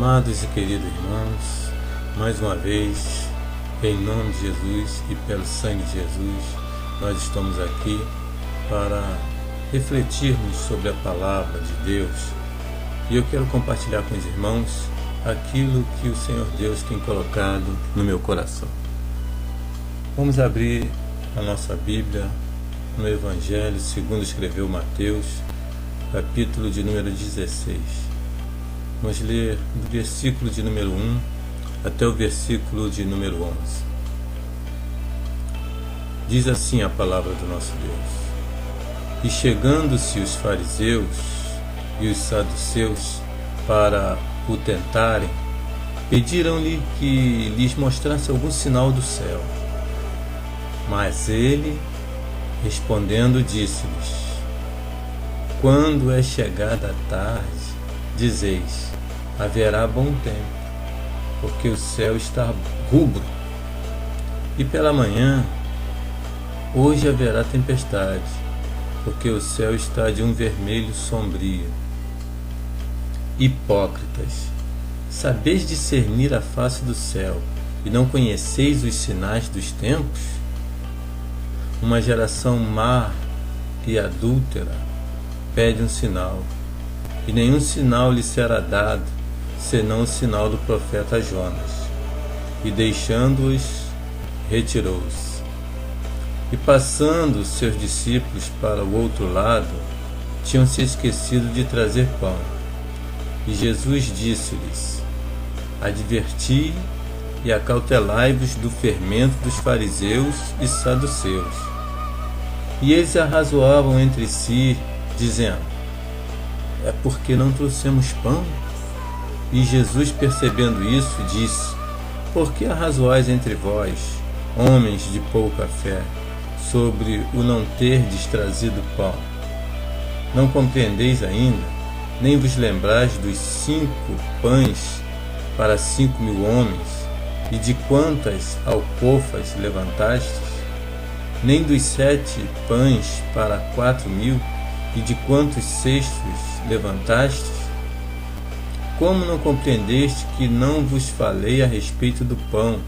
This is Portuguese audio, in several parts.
Amados e queridos irmãos, mais uma vez, em nome de Jesus e pelo sangue de Jesus, nós estamos aqui para refletirmos sobre a palavra de Deus. E eu quero compartilhar com os irmãos aquilo que o Senhor Deus tem colocado no meu coração. Vamos abrir a nossa Bíblia no Evangelho segundo escreveu Mateus, capítulo de número 16. Vamos ler do versículo de número 1 até o versículo de número 11. Diz assim a palavra do nosso Deus: E chegando-se os fariseus e os saduceus para o tentarem, pediram-lhe que lhes mostrasse algum sinal do céu. Mas ele, respondendo, disse-lhes: Quando é chegada a tarde, dizeis: haverá bom tempo, porque o céu está rubro. E pela manhã, hoje haverá tempestade, porque o céu está de um vermelho sombrio. Hipócritas, sabeis discernir a face do céu, e não conheceis os sinais dos tempos? Uma geração má e adúltera pede um sinal, e nenhum sinal lhe será dado, senão o sinal do profeta Jonas. E deixando-os, retirou-se. E passando seus discípulos para o outro lado, tinham se esquecido de trazer pão. E Jesus disse-lhes: Adverti e acautelai-vos do fermento dos fariseus e saduceus. E eles arrazoavam entre si, dizendo: É porque não trouxemos pão? E Jesus, percebendo isso, disse: Por que arrazoais entre vós, homens de pouca fé, sobre o não terdes trazido pão? Não compreendeis ainda, nem vos lembrais dos 5 pães para 5.000 homens, e de quantas alcofas levantastes? Nem dos 7 pães para 4.000, e de quantos cestos levantastes? Como não compreendeste que não vos falei a respeito do pão,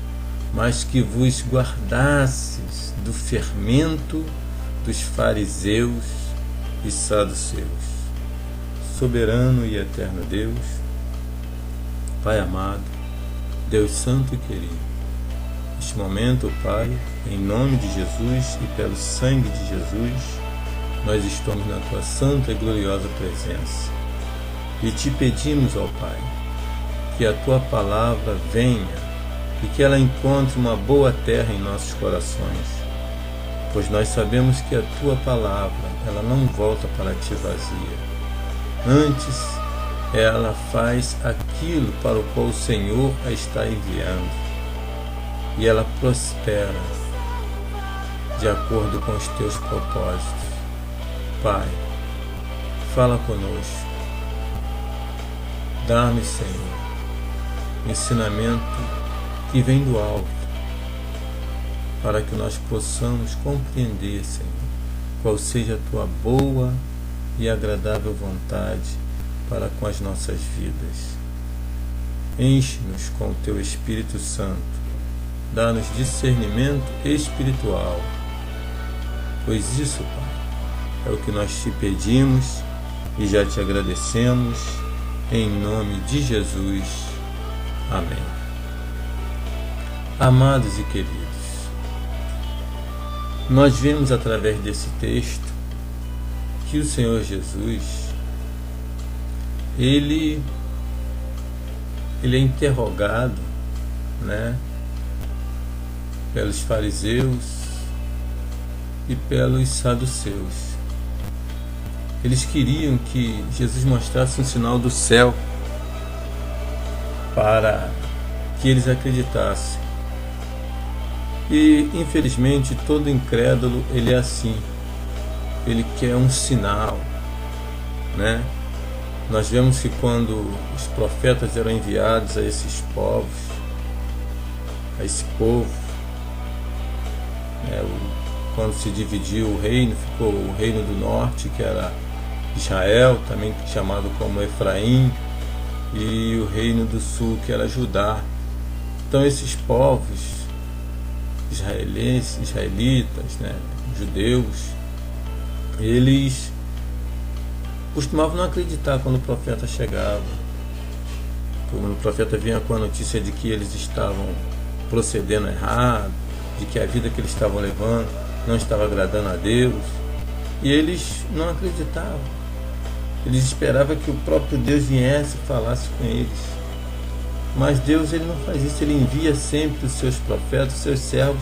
mas que vos guardasses do fermento dos fariseus e saduceus? Soberano e eterno Deus, Pai amado, Deus santo e querido, neste momento, Pai, em nome de Jesus e pelo sangue de Jesus, nós estamos na Tua santa e gloriosa presença e te pedimos, ó Pai, que a Tua palavra venha e que ela encontre uma boa terra em nossos corações, pois nós sabemos que a Tua palavra, ela não volta para Ti vazia. Antes, ela faz aquilo para o qual o Senhor a está enviando, e ela prospera de acordo com os Teus propósitos. Pai, fala conosco, dá-nos, Senhor, ensinamento que vem do alto, para que nós possamos compreender, Senhor, qual seja a Tua boa e agradável vontade para com as nossas vidas. Enche-nos com o Teu Espírito Santo, dá-nos discernimento espiritual, pois isso, Pai, é o que nós te pedimos e já te agradecemos, em nome de Jesus. Amém. Amados e queridos, nós vemos através desse texto que o Senhor Jesus, ele é interrogado, pelos fariseus e pelos saduceus. Eles queriam que Jesus mostrasse um sinal do céu para que eles acreditassem. E, infelizmente, todo incrédulo, ele é assim. Ele quer um sinal, Nós vemos que quando os profetas eram enviados a esses povos, a esse povo, quando se dividiu o reino, ficou o reino do norte, que era Israel, também chamado como Efraim, e o reino do sul, que era Judá. Então esses povos israelitas, né, judeus, eles costumavam não acreditar quando o profeta chegava. Quando o profeta vinha com a notícia de que eles estavam procedendo errado, de que a vida que eles estavam levando não estava agradando a Deus, e eles não acreditavam. Eles esperavam que o próprio Deus viesse e falasse com eles. Mas Deus, ele não faz isso. Ele envia sempre os seus profetas, os seus servos,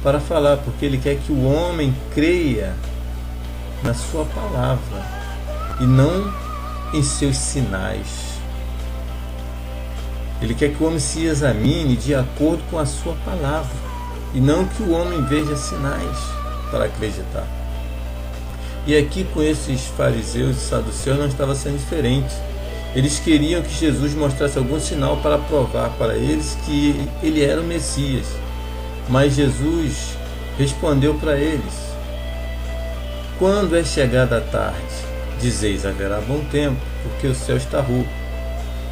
para falar, porque Ele quer que o homem creia na sua palavra e não em seus sinais. Ele quer que o homem se examine de acordo com a sua palavra e não que o homem veja sinais para acreditar. E aqui com esses fariseus e saduceus não estava sendo diferente. Eles queriam que Jesus mostrasse algum sinal para provar para eles que Ele era o Messias. Mas Jesus respondeu para eles: quando é chegada a tarde, dizeis haverá bom tempo, porque o céu está rouco.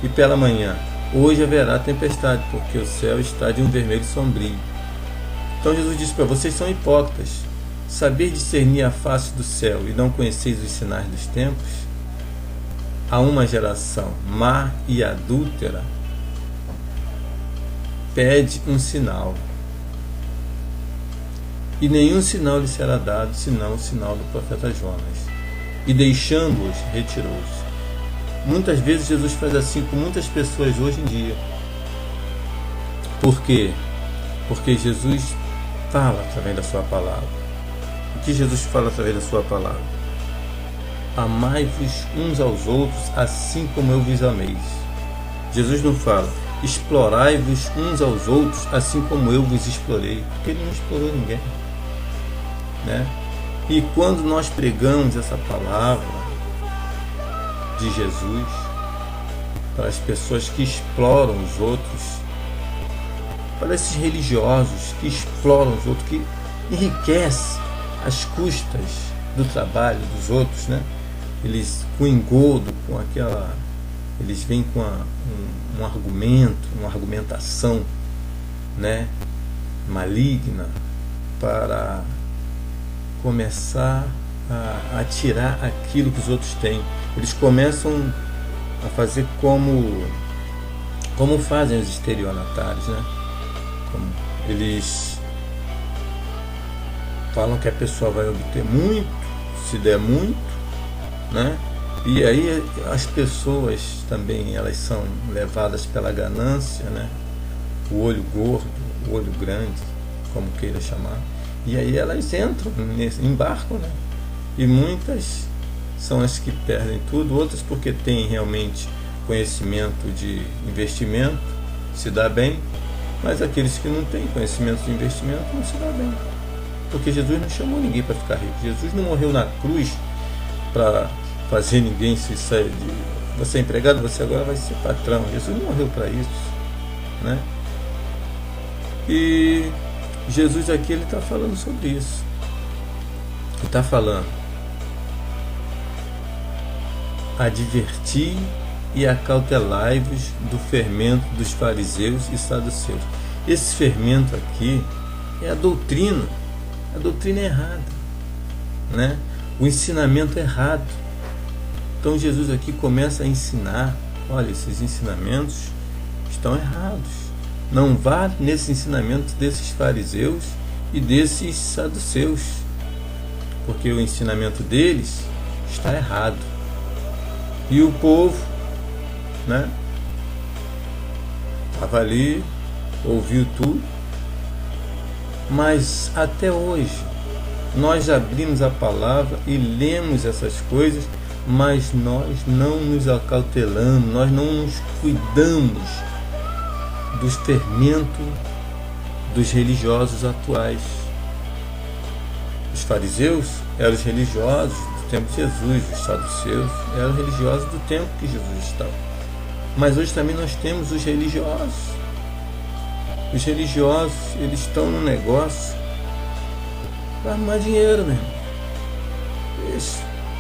E pela manhã, hoje haverá tempestade, porque o céu está de um vermelho sombrio. Então Jesus disse para vocês: são hipócritas. Saber discernir a face do céu e não conheceis os sinais dos tempos? A uma geração má e adúltera pede um sinal, e nenhum sinal lhe será dado, senão o sinal do profeta Jonas. E deixando-os, retirou-se. Muitas vezes Jesus faz assim com muitas pessoas hoje em dia. Por quê? Porque Jesus fala através da sua palavra. O que Jesus fala através da sua palavra? Amai-vos uns aos outros, assim como eu vos amei. Jesus não fala: explorai-vos uns aos outros, assim como eu vos explorei, porque Ele não explorou ninguém, né? E quando nós pregamos essa palavra de Jesus para as pessoas que exploram os outros, para esses religiosos que exploram os outros, que enriquecem às custas do trabalho dos outros, né? Eles com engodo, com aquela, eles vêm com um argumento, uma argumentação, né, maligna, para começar a tirar aquilo que os outros têm. Eles começam a fazer como fazem os estelionatários, né? Eles falam que a pessoa vai obter muito, se der muito, né? E aí as pessoas também, elas são levadas pela ganância, né? O olho gordo, o olho grande, como queira chamar. E aí elas entram, embarcam, né? E muitas são as que perdem tudo, outras porque têm realmente conhecimento de investimento, se dá bem, mas aqueles que não têm conhecimento de investimento não se dá bem. Porque Jesus não chamou ninguém para ficar rico. Jesus não morreu na cruz para fazer ninguém se sair de... Você é empregado, você agora vai ser patrão. Jesus não morreu para isso, né? E Jesus aqui, ele está falando sobre isso. Ele está falando: adverti e acautelai-vos do fermento dos fariseus e saduceus. Esse fermento aqui é a doutrina errada, né? O ensinamento errado. Então Jesus aqui começa a ensinar: olha, esses ensinamentos estão errados. Não vá nesse ensinamento desses fariseus e desses saduceus, porque o ensinamento deles está errado. E o povo, né, estava ali, ouviu tudo, mas até hoje nós abrimos a palavra e lemos essas coisas, mas nós não nos acautelamos, nós não nos cuidamos dos fermentos dos religiosos atuais. Os fariseus eram os religiosos do tempo de Jesus, os saduceus eram os religiosos do tempo que Jesus estava. Mas hoje também nós temos os religiosos. Os religiosos, eles estão no negócio para arrumar dinheiro, meu irmão.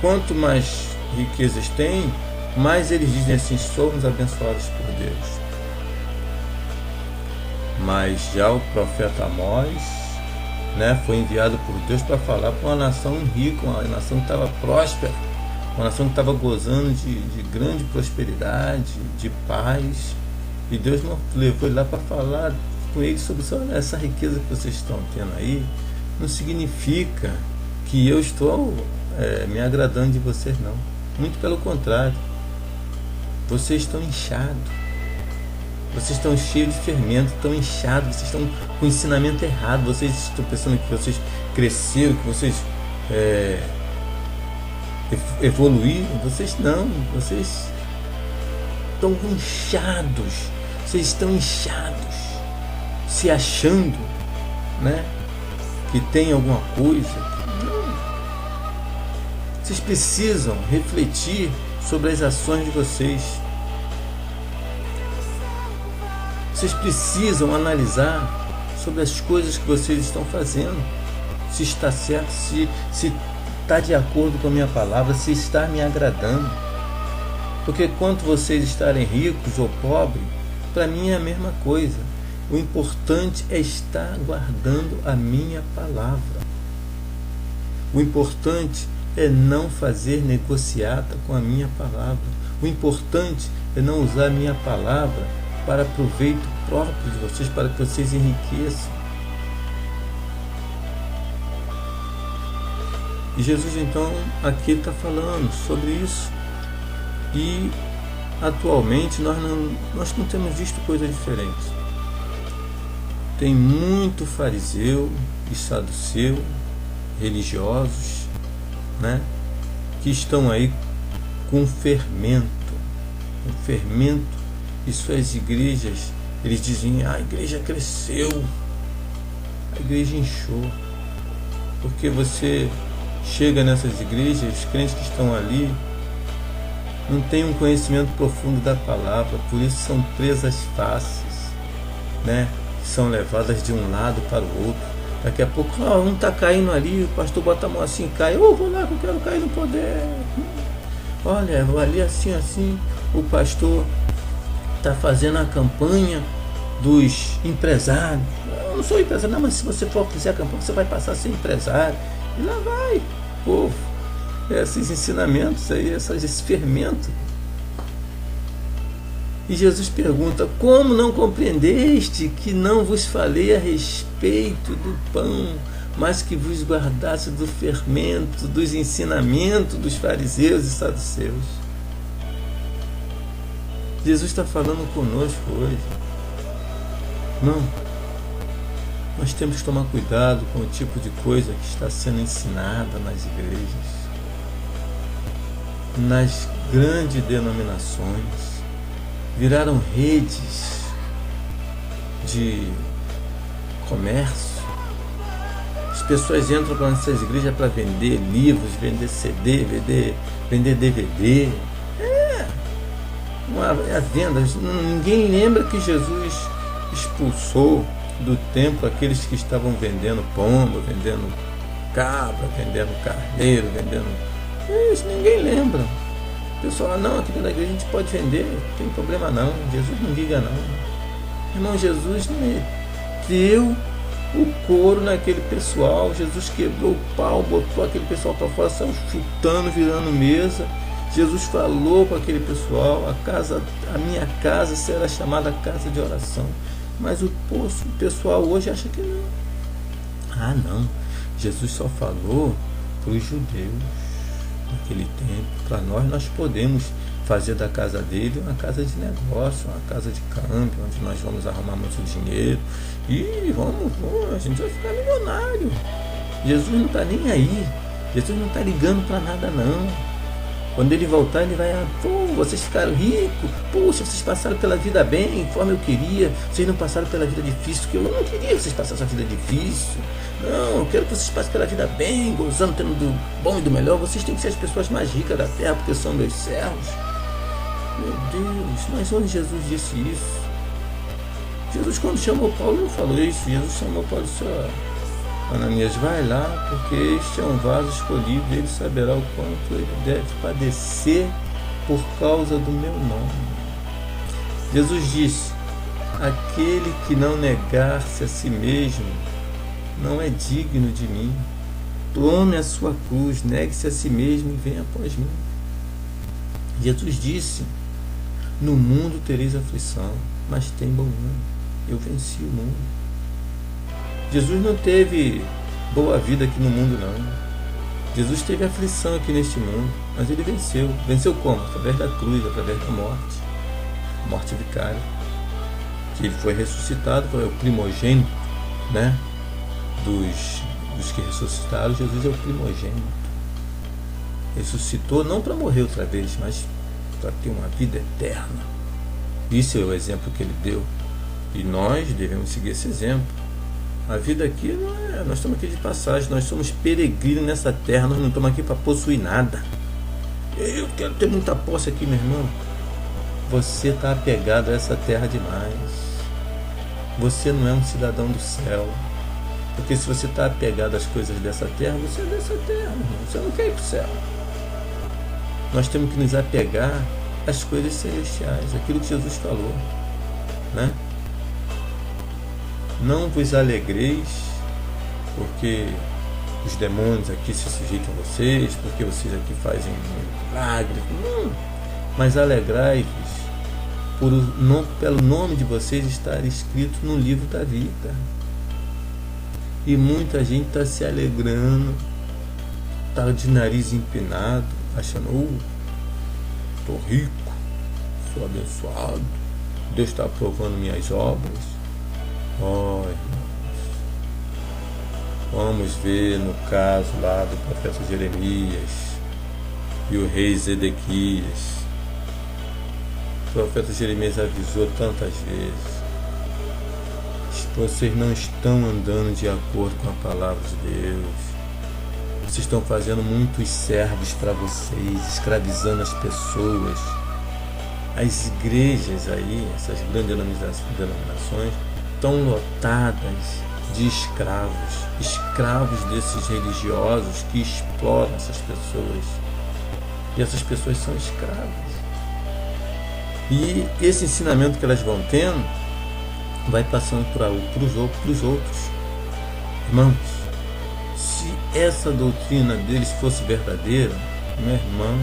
Quanto mais riquezas têm, Mas eles dizem assim: somos abençoados por Deus. Mas já o profeta Amós, né, foi enviado por Deus para falar para uma nação rica, uma nação que estava próspera, uma nação que estava gozando de grande prosperidade, de paz. E Deus não levou ele lá para falar com eles sobre essa riqueza que vocês estão tendo aí. Não significa que eu estou me agradando de vocês, não. Muito pelo contrário. Vocês estão inchados. Vocês estão cheios de fermento, estão inchados, vocês estão com o ensinamento errado. Vocês estão pensando que vocês cresceram, que vocês evoluíram. Vocês não, vocês estão inchados. Vocês estão inchados, se achando, né, que tem alguma coisa. Não. Vocês precisam refletir sobre as ações de vocês. Vocês precisam analisar sobre as coisas que vocês estão fazendo. Se está certo, se está de acordo com a minha palavra, se está me agradando. Porque quanto vocês estarem ricos ou pobres, para mim é a mesma coisa. O importante é estar guardando a minha palavra. O importante é não fazer negociata com a minha palavra. O importante é não usar a minha palavra para proveito próprio de vocês, para que vocês enriqueçam. E Jesus então aqui está falando sobre isso. E atualmente nós não temos visto coisa diferente. Tem muito fariseu e saduceu, religiosos, né, que estão aí com fermento. E suas igrejas, eles dizem: a igreja cresceu, a igreja inchou. Porque você chega nessas igrejas, os crentes que estão ali não têm um conhecimento profundo da palavra, por isso são presas fáceis, né? São levadas de um lado para o outro. Daqui a pouco, um está caindo ali, o pastor bota a mão assim e cai. Vou lá que eu quero cair no poder. Olha, vou ali assim, o pastor está fazendo a campanha dos empresários. Eu não sou empresário, não, mas se você for fazer a campanha, você vai passar a ser empresário. E lá vai, povo. Esses ensinamentos aí, esse fermento. E Jesus pergunta: como não compreendeste que não vos falei a respeito do pão, mas que vos guardasse do fermento, dos ensinamentos dos fariseus e saduceus? Jesus está falando conosco hoje. Não. Nós temos que tomar cuidado com o tipo de coisa que está sendo ensinada nas igrejas, nas grandes denominações. Viraram redes de comércio. As pessoas entram para essas igrejas para vender livros, vender CD, vender DVD. É a venda. Ninguém lembra que Jesus expulsou do templo aqueles que estavam vendendo pombo, vendendo cabra, vendendo carneiro, vendendo... Isso ninguém lembra. O pessoal fala: não, aqui dentro da igreja a gente pode vender, não tem problema não, Jesus não liga não. Irmão, Jesus meteu o couro naquele pessoal. Jesus quebrou o pau, botou aquele pessoal para fora, saiu chutando, virando mesa. Jesus falou para aquele pessoal: a minha casa será chamada casa de oração. Mas o pessoal hoje acha que não. Não, Jesus só falou para os judeus naquele tempo. Para nós podemos fazer da casa dele uma casa de negócio, uma casa de câmbio, onde nós vamos arrumar muito dinheiro e a gente vai ficar milionário. Jesus não está nem aí. Jesus não está ligando para nada não. Quando ele voltar, ele vai: vocês ficaram ricos, poxa, vocês passaram pela vida bem, conforme eu queria, vocês não passaram pela vida difícil, que eu não queria que vocês passassem a vida difícil. Não, eu quero que vocês passem pela vida bem, gozando, tendo do bom e do melhor. Vocês têm que ser as pessoas mais ricas da terra, porque são meus servos. Meu Deus, mas onde Jesus disse isso? Jesus, quando chamou Paulo, não falou isso. Jesus chamou Paulo e disse: Ananias, vai lá, porque este é um vaso escolhido, ele saberá o quanto ele deve padecer por causa do meu nome. Jesus disse: aquele que não negar-se a si mesmo não é digno de mim. Tome a sua cruz, negue-se a si mesmo e venha após mim. Jesus disse: no mundo tereis aflição, mas tem bom ânimo, eu venci o mundo. Jesus não teve boa vida aqui no mundo, não. Jesus teve aflição aqui neste mundo, mas ele venceu. Venceu como? Através da cruz, através da morte vicária. Que ele foi ressuscitado, foi o primogênito, né? Dos que ressuscitaram. Jesus é o primogênito. Ressuscitou não para morrer outra vez, mas para ter uma vida eterna. Isso é o exemplo que ele deu. E nós devemos seguir esse exemplo. A vida aqui não é, nós estamos aqui de passagem, nós somos peregrinos nessa terra, nós não estamos aqui para possuir nada. Eu quero ter muita posse aqui, meu irmão. Você está apegado a essa terra demais. Você não é um cidadão do céu. Porque se você está apegado às coisas dessa terra, você é dessa terra, meu irmão. Você não quer ir para o céu. Nós temos que nos apegar às coisas celestiais, aquilo que Jesus falou, né? Não vos alegreis porque os demônios aqui se sujeitam a vocês, porque vocês aqui fazem milagres. Mas alegrai-vos pelo nome de vocês estar escrito no livro da vida. E muita gente está se alegrando, está de nariz empinado, achando: estou rico, sou abençoado, Deus está aprovando minhas obras. Oh, irmãos, vamos ver no caso lá do profeta Jeremias e o rei Zedequias. O profeta Jeremias avisou tantas vezes: vocês não estão andando de acordo com a palavra de Deus. Vocês estão fazendo muitos servos para vocês, escravizando as pessoas. As igrejas aí, essas grandes denominações, estão lotadas de escravos desses religiosos que exploram essas pessoas. E essas pessoas são escravas. E esse ensinamento que elas vão tendo vai passando para os outros. Irmãos, se essa doutrina deles fosse verdadeira, meu irmão,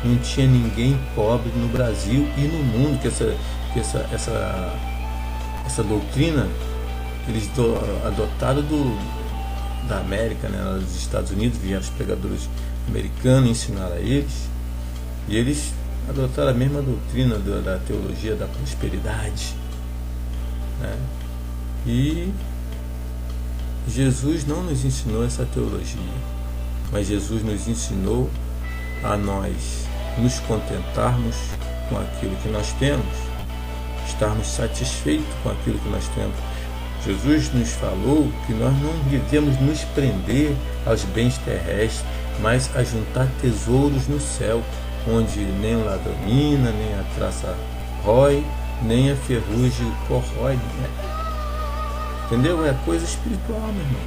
não tinha ninguém pobre no Brasil e no mundo, que essa doutrina eles adotaram da América, né, dos Estados Unidos. Vieram os pregadores americanos ensinar a eles, e eles adotaram a mesma doutrina da teologia da prosperidade, né? E Jesus não nos ensinou essa teologia, mas Jesus nos ensinou a nós nos contentarmos com aquilo que nós temos, estarmos satisfeitos com aquilo que nós temos. Jesus nos falou que nós não devemos nos prender aos bens terrestres, mas a juntar tesouros no céu, onde nem o ladrão mina, nem a traça rói, nem a ferrugem corrói, né? Entendeu? É coisa espiritual, meu irmão.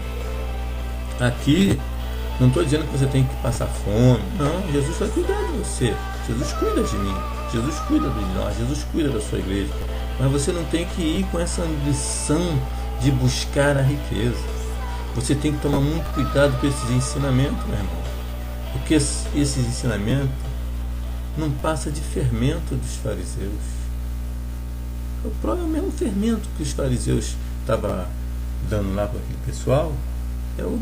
Aqui, não estou dizendo que você tem que passar fome. Não, Jesus vai cuidar de você. Jesus cuida de mim. Jesus cuida de nós. Jesus cuida da sua igreja. Mas você não tem que ir com essa ambição de buscar a riqueza. Você tem que tomar muito cuidado com esses ensinamentos, meu irmão. Porque esses ensinamentos não passam de fermento dos fariseus. O próprio mesmo fermento que os fariseus estavam dando lá para aquele pessoal é o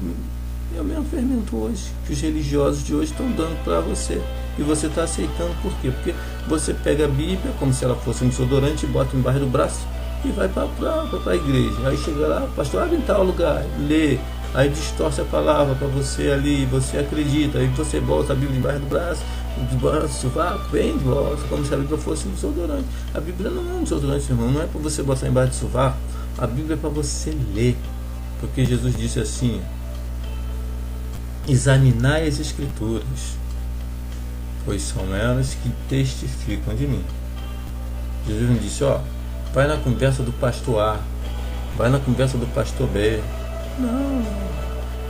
mesmo fermento hoje, que os religiosos de hoje estão dando para você. E você está aceitando. Por quê? Porque você pega a Bíblia como se ela fosse um desodorante, bota embaixo do braço e vai para a igreja. Aí chega lá: pastor, abre em tal lugar, lê, aí distorce a palavra para você ali, você acredita, aí você bota a Bíblia embaixo do braço, sovaco, vem de volta, como se a Bíblia fosse um desodorante. A Bíblia não é um desodorante, irmão, não é para você botar embaixo do sovaco. A Bíblia é para você ler, porque Jesus disse assim: examinai as Escrituras, pois são elas que testificam de mim. Jesus não disse: vai na conversa do pastor A, vai na conversa do pastor B. Não.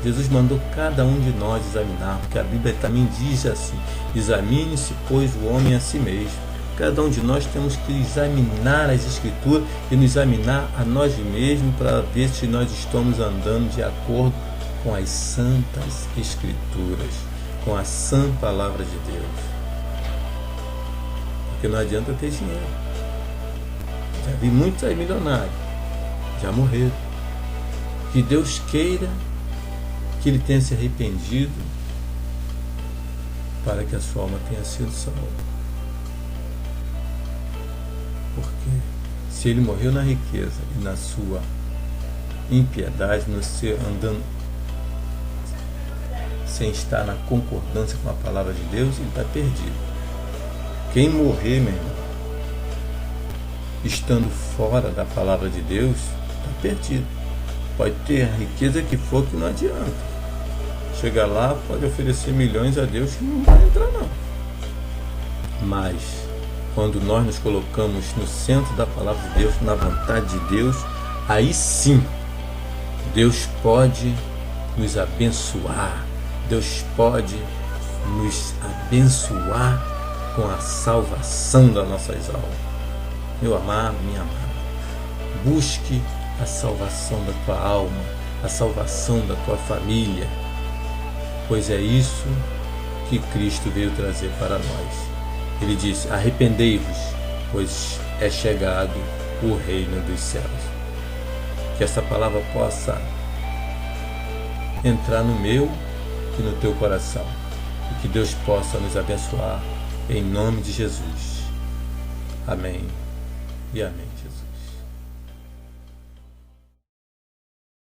Jesus mandou cada um de nós examinar, porque a Bíblia também diz assim: examine-se, pois, o homem a si mesmo. Cada um de nós temos que examinar as Escrituras e nos examinar a nós mesmos para ver se nós estamos andando de acordo com as santas Escrituras, com a sã palavra de Deus. Porque não adianta ter dinheiro. Já vi muitos aí milionários, já morreram. Que Deus queira que ele tenha se arrependido para que a sua alma tenha sido salva. Porque se ele morreu na riqueza e na sua impiedade, no seu andando sem estar na concordância com a palavra de Deus, ele está perdido. Quem morrer, meu irmão, estando fora da palavra de Deus, está perdido. Pode ter a riqueza que for, que não adianta. Chegar lá, pode oferecer milhões a Deus, que não vai entrar não. Mas quando nós nos colocamos no centro da palavra de Deus, na vontade de Deus, aí sim Deus pode nos abençoar. Deus pode nos abençoar com a salvação das nossas almas. Meu amado, minha amada, busque a salvação da tua alma, a salvação da tua família, pois é isso que Cristo veio trazer para nós. Ele disse: arrependei-vos, pois é chegado o reino dos céus. Que essa palavra possa entrar no meu e no teu coração, e que Deus possa nos abençoar em nome de Jesus. Amém e amém.